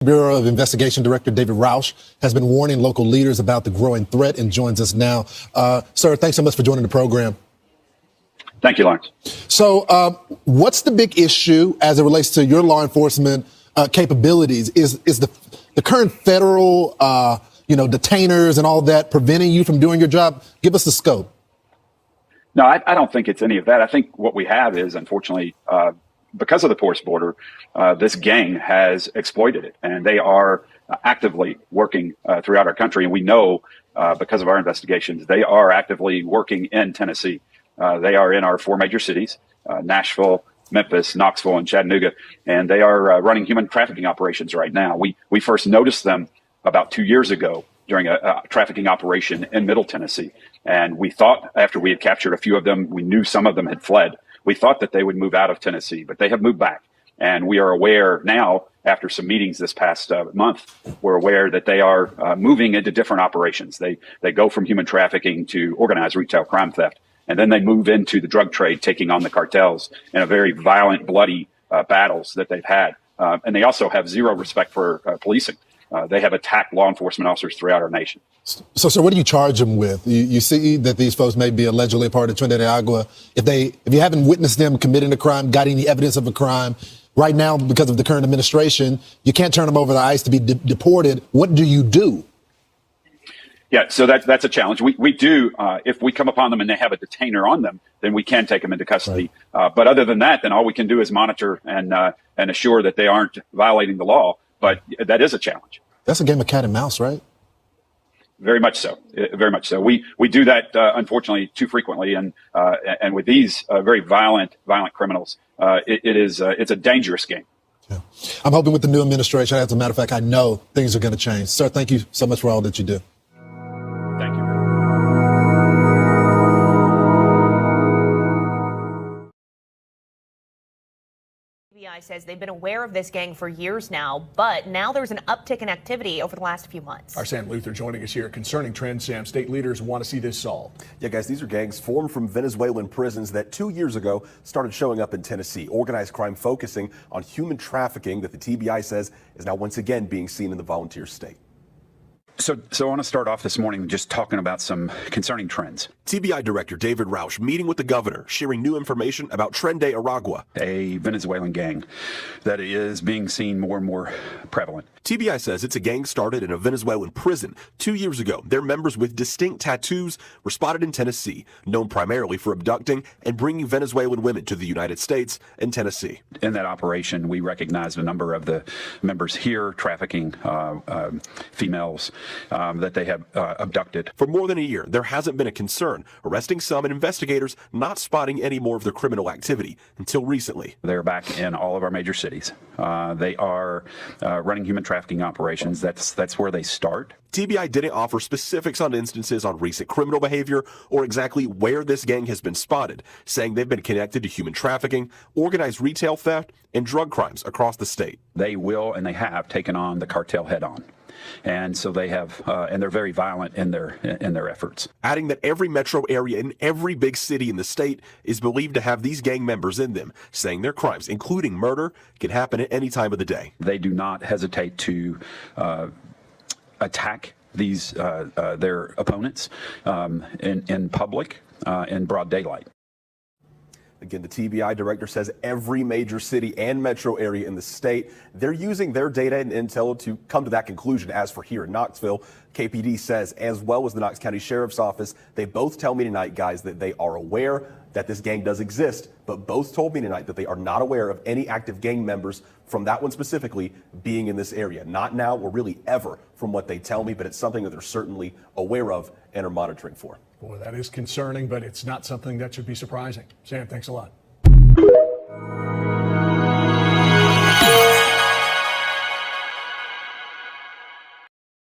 Bureau of Investigation Director David Roush has been warning local leaders about the growing threat and joins us now. Sir, thanks so much for joining the program. Thank you, Lawrence. So what's the big issue as it relates to your law enforcement capabilities? Is the current federal, detainers and all that preventing you from doing your job? Give us the scope. No, I don't think it's any of that. I think what we have is, unfortunately, because of the porous border, this gang has exploited it, and they are actively working throughout our country. And we know, because of our investigations, they are actively working in Tennessee. They are in our four major cities, Nashville, Memphis, Knoxville, and Chattanooga, and they are running human trafficking operations right now. We first noticed them about 2 years ago during a trafficking operation in Middle Tennessee. And we thought, after we had captured a few of them, we knew some of them had fled. We thought that they would move out of Tennessee, but they have moved back. And we are aware now, after some meetings this past month, we're aware that they are moving into different operations. They go from human trafficking to organized retail crime theft. And then they move into the drug trade, taking on the cartels in a very violent, bloody battles that they've had. And they also have zero respect for policing. They have attacked law enforcement officers throughout our nation. So what do you charge them with? You see that these folks may be allegedly a part of Tren and Arague. If you haven't witnessed them committing a crime, got any evidence of a crime, right now, because of the current administration, you can't turn them over to ICE to be deported. What do you do? Yeah, so that's a challenge. We do, if we come upon them and they have a detainer on them, then we can take them into custody. Right. But other than that, then all we can do is monitor and assure that they aren't violating the law. But that is a challenge. That's a game of cat and mouse, right? Very much so. Very much so. We do that, unfortunately, too frequently. And with these very violent criminals, it's a dangerous game. Yeah. I'm hoping with the new administration, as a matter of fact, I know things are going to change. Sir, thank you so much for all that you do. Thank you. FBI says they've been aware of this gang for years now, but now there's an uptick in activity over the last few months. Our Sam Luther joining us here concerning Tren. Sam, state leaders want to see this solved. Yeah, guys, these are gangs formed from Venezuelan prisons that 2 years ago started showing up in Tennessee. Organized crime focusing on human trafficking that the TBI says is now once again being seen in the volunteer state. So I want to start off this morning just talking about some concerning trends. TBI Director David Roush meeting with the governor, sharing new information about Tren de Arague, a Venezuelan gang that is being seen more and more prevalent. TBI says it's a gang started in a Venezuelan prison 2 years ago. Their members with distinct tattoos were spotted in Tennessee, known primarily for abducting and bringing Venezuelan women to the United States and Tennessee. In that operation, we recognized a number of the members here trafficking females that they have abducted. For more than a year, there hasn't been a concern, arresting some and investigators not spotting any more of their criminal activity until recently. They're back in all of our major cities. They are running human trafficking operations. That's where they start. TBI didn't offer specifics on instances on recent criminal behavior or exactly where this gang has been spotted, saying they've been connected to human trafficking, organized retail theft, and drug crimes across the state. They will and they have taken on the cartel head on. And so they have, and they're very violent in their efforts. Adding that every metro area in every big city in the state is believed to have these gang members in them, saying their crimes, including murder, can happen at any time of the day. They do not hesitate to attack these their opponents in public, in broad daylight. Again, the TBI director says every major city and metro area in the state, they're using their data and intel to come to that conclusion. As for here in Knoxville, KPD says, as well as the Knox County Sheriff's Office, they both tell me tonight, guys, that they are aware that this gang does exist, but both told me tonight that they are not aware of any active gang members from that one specifically being in this area. Not now or really ever from what they tell me, but it's something that they're certainly aware of and are monitoring for. Boy, that is concerning, but it's not something that should be surprising. Sam, thanks a lot.